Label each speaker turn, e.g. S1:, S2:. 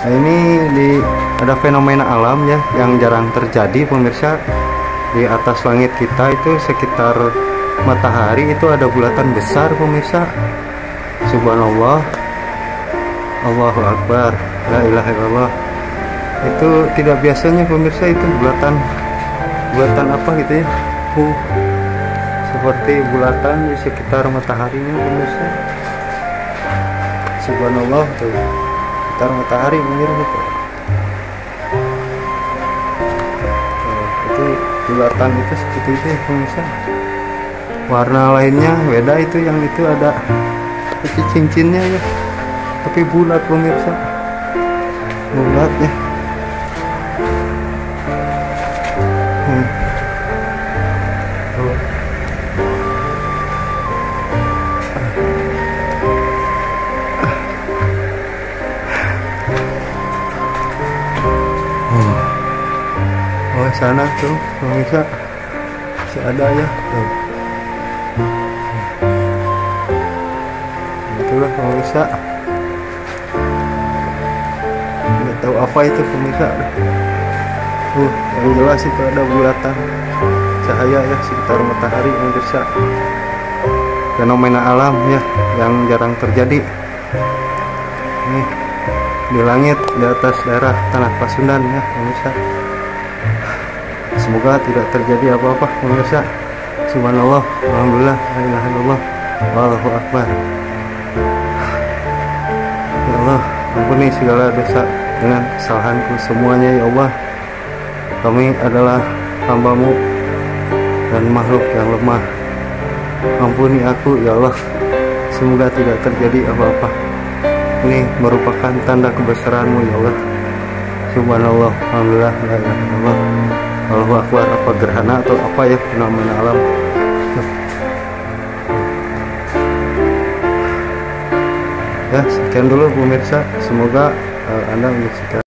S1: Nah, ini ada fenomena alam ya yang jarang terjadi pemirsa. Di atas langit kita itu sekitar matahari itu ada bulatan besar pemirsa. Subhanallah, Allahu Akbar, la ilaha illallah. Itu tidak biasanya pemirsa, itu bulatan apa gitu ya, seperti bulatan di sekitar mataharinya pemirsa. Subhanallah, tuh sekitar matahari pemirsa. Itu bulatan itu seperti itu ya pemirsa. Warna lainnya beda, itu yang itu ada seperti cincinnya ya, tapi bulat pemirsa, bulat ya. Oh sana tuh pemirsa masih ada ya tuh. Itulah pemirsa, nggak tahu apa itu pemirsa. Yang jelas itu ada bulatan cahaya ya sekitar matahari pemirsa. Fenomena alam ya yang jarang terjadi. Ini di langit di atas daerah Tanah Pasundan ya pemirsa. Semoga tidak terjadi apa-apa pemirsa. Subhanallah, alhamdulillah, la ilaha illallah, Allahu Akbar. Ya Allah, ampuni segala dosa dengan kesalahanku semuanya ya Allah. Kami adalah hamba-Mu dan makhluk yang lemah. Ampuni aku ya Allah. Semoga tidak terjadi apa-apa. Ini merupakan tanda kebesaran-Mu ya Allah. Subhanallah, alhamdulillah, la ilaha illallah, Allahu Akbar. Apa gerhana atau apa ya fenomena alam. Ya sekian dulu pemirsa. Semoga Anda menyaksikan